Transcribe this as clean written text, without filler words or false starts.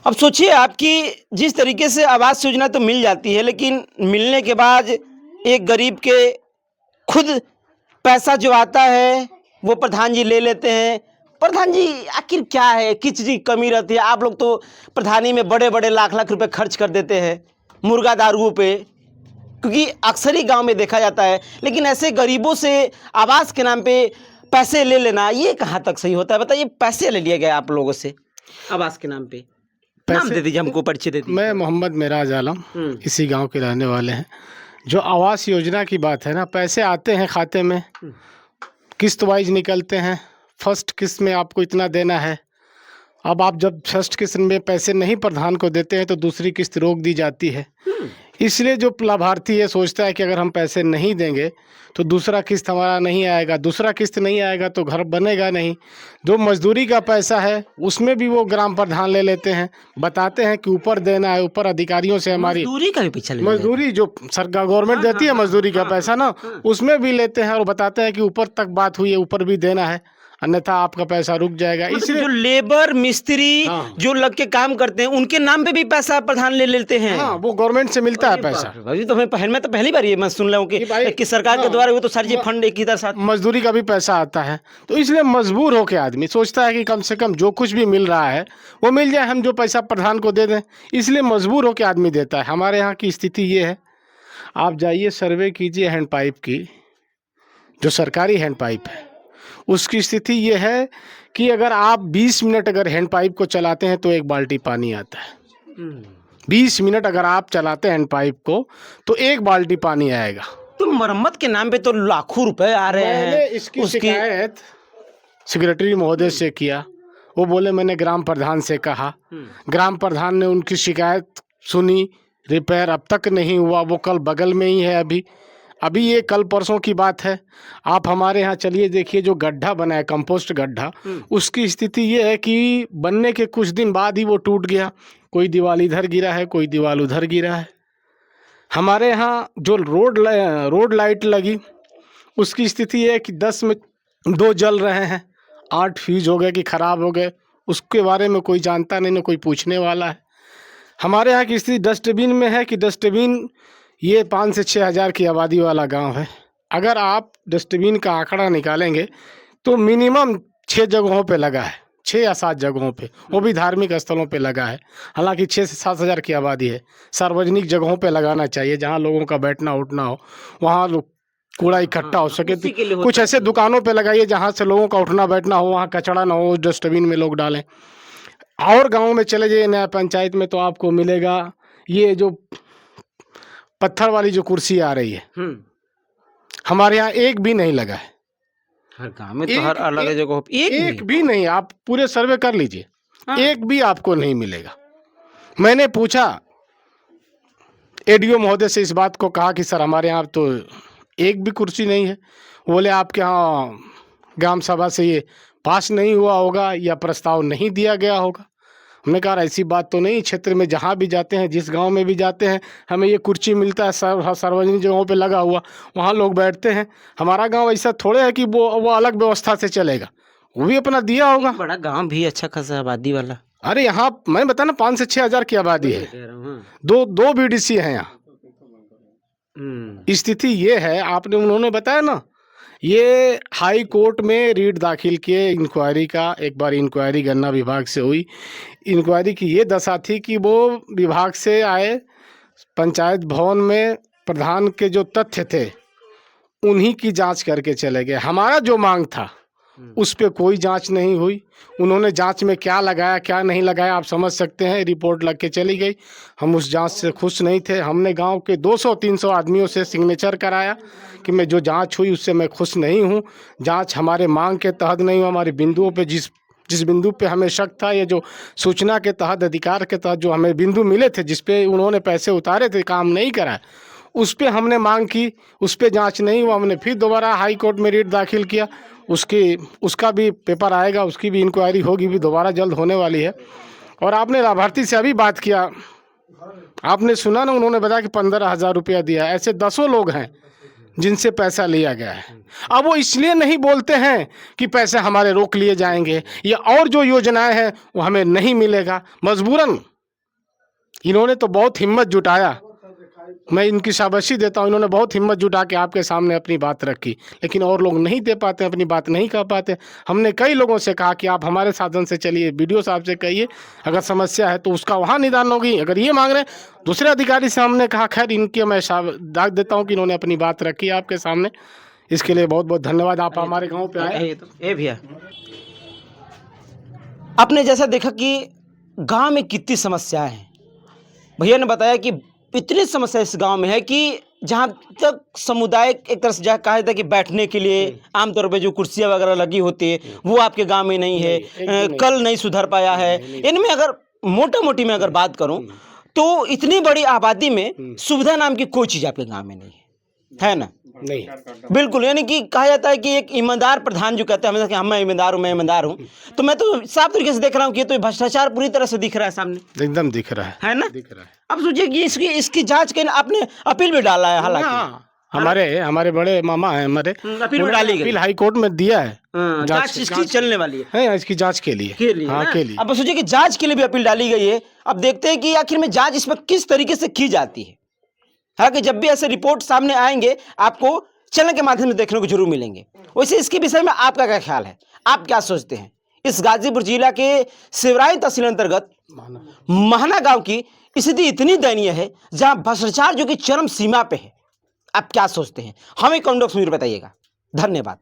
अब सोचिए आपकी जिस तरीके से आवास योजना तो मिल जाती है, लेकिन मिलने के बाद एक गरीब के खुद पैसा जो आता है वो प्रधान जी ले लेते हैं। प्रधान जी आखिर क्या है, किस चीज़ की कमी रहती है? आप लोग तो प्रधानी में बड़े-बड़े लाख-लाख रुपए खर्च कर देते हैं मुर्गा दारुओं पे, क्योंकि अक्सर ही गाँव में देखा जाता है। लेकिन ऐसे गरीबों से आवास के नाम पे पैसे ले लेना ये कहाँ तक सही होता है? बताइए, पैसे ले लिए गए आप लोगों से आवास के नाम पे। नाम दे दीजिए, हमको परिचय दे दीजिए। मैं मोहम्मद मेराज आलम इसी गांव के रहने वाले हैं। जो आवास योजना की बात है ना, पैसे आते हैं खाते में, किस्त वाइज निकलते हैं। फर्स्ट किस्त में आपको इतना देना है। अब आप जब फर्स्ट किस्त में पैसे नहीं प्रधान को देते हैं तो दूसरी किस्त रोक दी जाती है। इसलिए जो लाभार्थी ये सोचता है कि अगर हम पैसे नहीं देंगे तो दूसरा किस्त हमारा नहीं आएगा, दूसरा किस्त नहीं आएगा तो घर बनेगा नहीं। जो मजदूरी का पैसा है उसमें भी वो ग्राम प्रधान ले लेते हैं, बताते हैं कि ऊपर देना है, ऊपर अधिकारियों से हमारी मजदूरी का भी पीछा ले लेते हैं। मजदूरी जो सरकार गवर्नमेंट देती है मजदूरी का पैसा ना, उसमें भी लेते हैं और बताते हैं कि ऊपर तक बात हुई है, ऊपर भी देना है, अन्यथा आपका पैसा रुक जाएगा। मतलब इसलिए जो लेबर मिस्त्री जो लग के काम करते हैं उनके नाम पे भी पैसा प्रधान ले लेते हैं। हाँ, वो गवर्नमेंट से मिलता है पैसा। भाई तो मैं तो पहली बार ये मैं सुन रहा हूँ कि सरकार के द्वारा वो तो सारी फंड एक ही तरह साथ मजदूरी का भी पैसा आता है। तो इसलिए मजबूर होके आदमी सोचता है कि कम से कम जो कुछ भी मिल रहा है वो मिल जाए, हम जो पैसा प्रधान को दे दें। इसलिए मजबूर होके आदमी देता है। हमारे यहाँ की स्थिति ये है, आप जाइए सर्वे कीजिए हैंडपाइप की, जो सरकारी हैंडपाइप है उसकी स्थिति ये है कि अगर आप 20 मिनट अगर हैंडपाइप को चलाते हैं तो 1 बाल्टी पानी आता है। 20 मिनट अगर आप चलाते हैं हैंडपाइप को तो 1 बाल्टी पानी आएगा। तो मरम्मत के नाम पे तो लाखों रुपए आ रहे हैं। मैंने इसकी शिकायत सेक्रेटरी महोदय से किया, वो बोले मैंने ग्राम प्रधान से कहा, ग्राम प्रधान ने उनकी शिकायत सुनी, रिपेयर अब तक नहीं हुआ। वो कल बगल में ही है, अभी ये कल परसों की बात है। आप हमारे यहाँ चलिए देखिए, जो गड्ढा बना है कंपोस्ट गड्ढा, उसकी स्थिति ये है कि बनने के कुछ दिन बाद ही वो टूट गया। कोई दीवार इधर गिरा है, कोई दीवार उधर गिरा है। हमारे यहाँ जो रोड लाइट लगी उसकी स्थिति ये है कि 10 में 2 जल रहे हैं, 8 फ्यूज हो गए कि ख़राब हो गए। उसके बारे में कोई जानता नहीं, ना कोई पूछने वाला है। हमारे यहाँ की स्थिति डस्टबिन में है कि डस्टबिन, ये 5 से 6 हज़ार की आबादी वाला गांव है। अगर आप डस्टबिन का आंकड़ा निकालेंगे तो मिनिमम 6 जगहों पे लगा है, 6 या 7 जगहों पे, वो भी धार्मिक स्थलों पे लगा है। हालांकि 6 से 7 हज़ार की आबादी है। सार्वजनिक जगहों पे लगाना चाहिए जहां लोगों का बैठना उठना हो, वहां कूड़ा इकट्ठा हो सके। तो कुछ ऐसे दुकानों पे लगाइए जहां से लोगों का उठना बैठना हो, वहाँ कचरा ना हो, डस्टबिन में लोग डालें। और गाँव में चले जाइए नया पंचायत में तो आपको मिलेगा ये जो पत्थर वाली जो कुर्सी आ रही है, हमारे यहाँ एक भी नहीं लगा है। हर गांव में तो हर अलग जगह एक भी नहीं। आप पूरे सर्वे कर लीजिए, एक भी आपको नहीं मिलेगा। मैंने पूछा एडीओ महोदय से, इस बात को कहा कि सर हमारे यहाँ तो एक भी कुर्सी नहीं है। बोले आपके यहाँ ग्राम सभा से ये पास नहीं हुआ होगा या प्रस्ताव नहीं दिया गया होगा। हमने कहा ऐसी बात तो नहीं, क्षेत्र में जहाँ भी जाते हैं, जिस गांव में भी जाते हैं, हमें ये कुर्सी मिलता है, सार्वजनिक जगहों पे लगा हुआ, वहाँ लोग बैठते हैं। हमारा गांव ऐसा थोड़े है कि वो अलग व्यवस्था से चलेगा, वो भी अपना दिया होगा। बड़ा गांव भी अच्छा खासा आबादी वाला। अरे यहाँ मैंने बताया ना 5 से 6 हज़ार की आबादी है, दो बीडीसी है यहाँ। स्थिति ये है, आपने उन्होंने बताया ना, ये हाई कोर्ट में रीट दाखिल किए इंक्वायरी का। एक बार इंक्वायरी गन्ना विभाग से हुई। इंक्वायरी की ये दशा थी कि वो विभाग से आए, पंचायत भवन में प्रधान के जो तथ्य थे उन्हीं की जांच करके चले गए। हमारा जो मांग था उस पे कोई जांच नहीं हुई। उन्होंने जांच में क्या लगाया क्या नहीं लगाया आप समझ सकते हैं, रिपोर्ट लग के चली गई। हम उस जांच से खुश नहीं थे। हमने गांव के 200-300 आदमियों से सिग्नेचर कराया कि मैं जो जांच हुई उससे मैं खुश नहीं हूं। जांच हमारे मांग के तहत नहीं हुआ। हमारे बिंदुओं पे जिस बिंदु पे हमें शक था, ये जो सूचना के तहत अधिकार के तहत जो हमें बिंदु मिले थे, जिस पे उन्होंने पैसे उतारे थे, काम नहीं करा, उस पे हमने मांग की, उस पे जांच नहीं हुआ। हमने फिर दोबारा हाई कोर्ट में रीट दाखिल किया। उसका भी पेपर आएगा, उसकी भी इंक्वायरी होगी, भी दोबारा जल्द होने वाली है। और आपने लाभार्थी से अभी बात किया, आपने सुना ना, उन्होंने बताया कि 15,000 रुपया दिया। ऐसे 10 लोग हैं जिनसे पैसा लिया गया है। अब वो इसलिए नहीं बोलते हैं कि पैसे हमारे रोक लिए जाएंगे या और जो योजनाएं हैं वो हमें नहीं मिलेगा। मजबूरन इन्होंने तो बहुत हिम्मत जुटाया, मैं इनकी शाबाशी देता हूँ। इन्होंने बहुत हिम्मत जुटा के आपके सामने अपनी बात रखी, लेकिन और लोग नहीं दे पाते, अपनी बात नहीं कह पाते। हमने कई लोगों से कहा कि आप हमारे साधन से चलिए, वीडियो साहब से कहिए, अगर समस्या है तो उसका वहाँ निदान होगी। अगर ये मांग रहे हैं दूसरे अधिकारी से हमने कहा, खैर इनके मैं दाग देता हूँ कि इन्होंने अपनी बात रखी आपके सामने। इसके लिए बहुत बहुत धन्यवाद। आप हमारे गाँव पे आए। ए भैया, आपने जैसा देखा कि गांव में कितनी समस्याएं हैं। भैया ने बताया कि इतनी समस्या इस गांव में है कि जहां तक समुदाय एक तरह से जहाँ कहा जाता है कि बैठने के लिए आमतौर पे जो कुर्सियां वगैरह लगी होती है वो आपके गांव में नहीं है, कल नहीं सुधर पाया है। इनमें अगर मोटा मोटी मैं अगर बात करूं तो इतनी बड़ी आबादी में सुविधा नाम की कोई चीज़ आपके गाँव में नहीं है ना? नहीं, बिल्कुल। यानी कि कहा जाता है कि एक ईमानदार प्रधान जो कहते हैं हमेशा कि हम मैं ईमानदार हूँ, तो मैं तो साफ तरीके से देख रहा हूँ कि ये तो भ्रष्टाचार पूरी तरह से दिख रहा है सामने, एकदम दिख रहा है ना? दिख रहा है। अब सोचिए कि इसकी जांच के आपने अपील भी डाला है, हालांकि हमारे बड़े मामा है, हमारे अपील में डाली गई, अपील हाई कोर्ट में दिया है। जांच इसकी चलने वाली है इसकी जांच के लिए के लिए। अब सोचिए कि जांच के लिए भी अपील डाली गई है। अब देखते हैं कि आखिर में जांच इसमें किस तरीके से की जाती है। हालांकि जब भी ऐसे रिपोर्ट सामने आएंगे आपको चैनल के माध्यम से देखने को जरूर मिलेंगे। वैसे इसके विषय में आपका क्या ख्याल है, आप क्या सोचते हैं? इस गाजीपुर जिला के सिवराई तहसील अंतर्गत महना गांव की स्थिति इतनी दयनीय है जहां भ्रष्टाचार जो कि चरम सीमा पे है। आप क्या सोचते हैं? हमें कमेंट बॉक्स में बताइएगा। धन्यवाद।